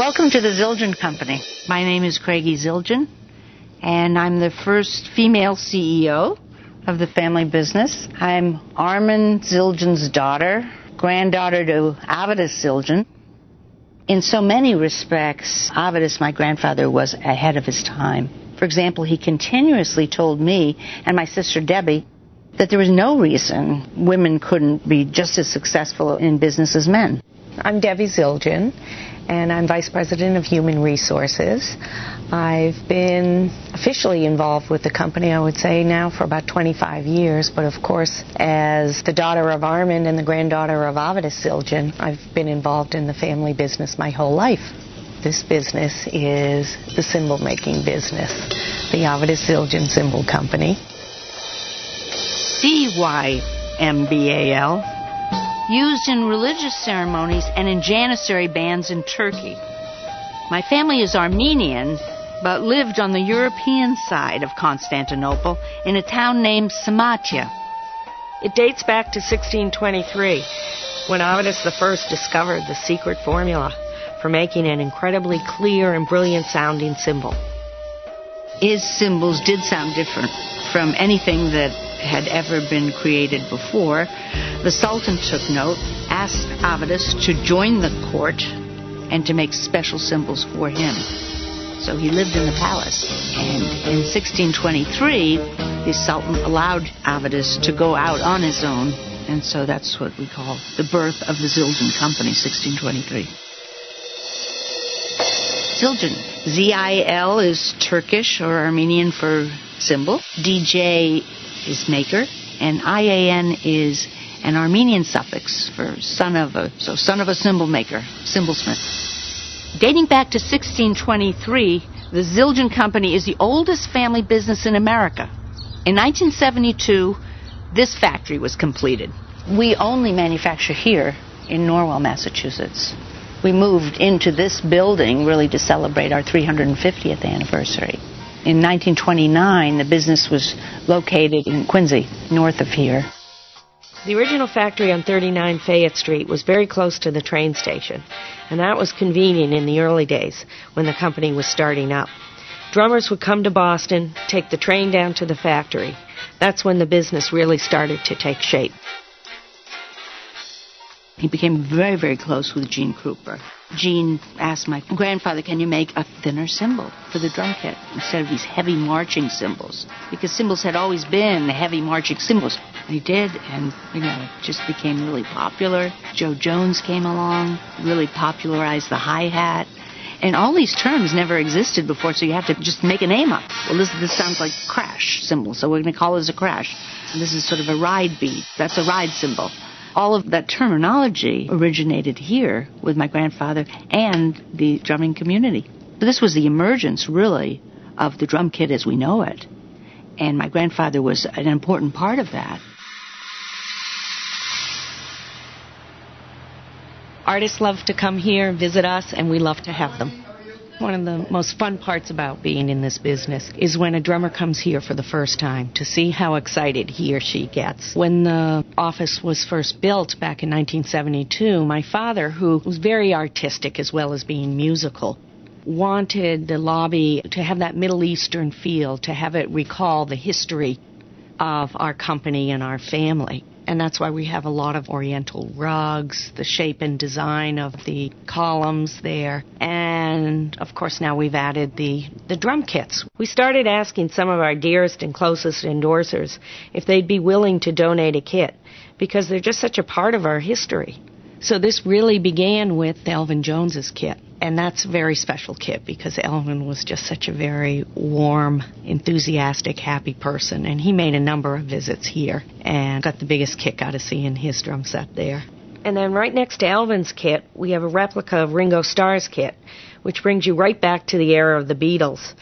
Welcome to the Zildjian Company. My name is Craigie Zildjian, and I'm the first female CEO of the family business. I'm Armand Zildjian's daughter, granddaughter to Avidus Zildjian. In so many respects, Avidus, my grandfather, was ahead of his time. For example, he continuously told me and my sister Debbie that there was no reason women couldn't be just as successful in business as men. I'm Debbie Zildjian, and I'm Vice President of Human Resources. I've been officially involved with the company, I would say, now for about 25 years. But of course, as the daughter of Armand and the granddaughter of Avidus Zildjian, I've been involved in the family business my whole life. This business is the cymbal-making business, the Avidus Zildjian Cymbal Company. CYMBAL, used in religious ceremonies and in Janissary bands in Turkey. My family is Armenian, but lived on the European side of Constantinople in a town named Samatya. It dates back to 1623, when Avidus I discovered the secret formula for making an incredibly clear and brilliant sounding cymbal. His cymbals did sound different from anything that had ever been created before. The Sultan took note, asked Avidus to join the court and to make special cymbals for him. So he lived in the palace. And in 1623, the Sultan allowed Avidus to go out on his own. And so that's what we call the birth of the Zildjian Company, 1623. Zildjian. Z-I-L is Turkish or Armenian for cymbal. DJ is maker. And I-A-N is an Armenian suffix for son of a cymbal maker, cymbalsmith. Dating back to 1623, the Zildjian Company is the oldest family business in America. In 1972, this factory was completed. We only manufacture here in Norwell, Massachusetts. We moved into this building really to celebrate our 350th anniversary. In 1929, the business was located in Quincy, north of here. The original factory on 39 Fayette Street was very close to the train station, and that was convenient in the early days when the company was starting up. Drummers would come to Boston, take the train down to the factory. That's when the business really started to take shape. He became very, very close with Gene Krupa. Gene asked my grandfather, can you make a thinner cymbal for the drum kit instead of these heavy marching cymbals? Because cymbals had always been heavy marching cymbals. And he did, and, it just became really popular. Joe Jones came along, really popularized the hi-hat. And all these terms never existed before, so you have to just make a name up. Well, this sounds like crash cymbal, so we're going to call it a crash. And this is sort of a ride beat. That's a ride cymbal. All of that terminology originated here with my grandfather and the drumming community. So this was the emergence, really, of the drum kit as we know it. And my grandfather was an important part of that. Artists love to come here and visit us, and we love to have them. One of the most fun parts about being in this business is when a drummer comes here for the first time to see how excited he or she gets. When the office was first built back in 1972, my father, who was very artistic as well as being musical, wanted the lobby to have that Middle Eastern feel, to have it recall the history of our company and our family. And that's why we have a lot of oriental rugs, the shape and design of the columns there. And, of course, now we've added the drum kits. We started asking some of our dearest and closest endorsers if they'd be willing to donate a kit, because they're just such a part of our history. So this really began with Elvin Jones's kit. And that's a very special kit because Elvin was just such a very warm, enthusiastic, happy person. And he made a number of visits here and got the biggest kick out of seeing his drum set there. And then right next to Elvin's kit, we have a replica of Ringo Starr's kit, which brings you right back to the era of the Beatles.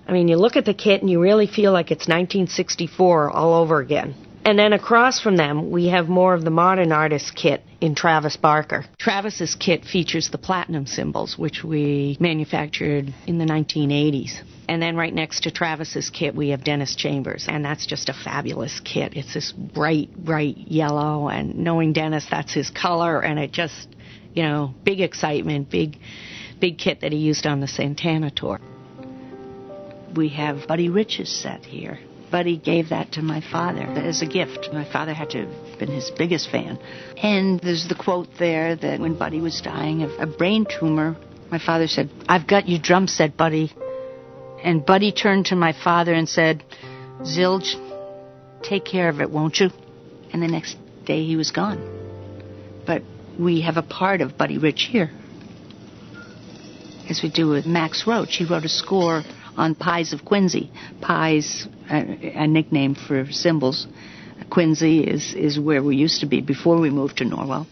I mean, you look at the kit and you really feel like it's 1964 all over again. And then across from them, we have more of the modern artist kit in Travis Barker. Travis's kit features the platinum cymbals, which we manufactured in the 1980s. And then right next to Travis's kit, we have Dennis Chambers, and that's just a fabulous kit. It's this bright, bright yellow, and knowing Dennis, that's his color, and it just, big excitement, big big kit that he used on the Santana tour. We have Buddy Rich's set here. Buddy gave that to my father as a gift. My father had to have been his biggest fan. And there's the quote there that when Buddy was dying of a brain tumor, my father said, "I've got your drum set, Buddy." And Buddy turned to my father and said, "Zilj, take care of it, won't you?" And the next day he was gone. But we have a part of Buddy Rich here, as we do with Max Roach. He wrote a score on Pies of Quincy. Pies, a nickname for cymbals. Quincy is where we used to be before we moved to Norwell.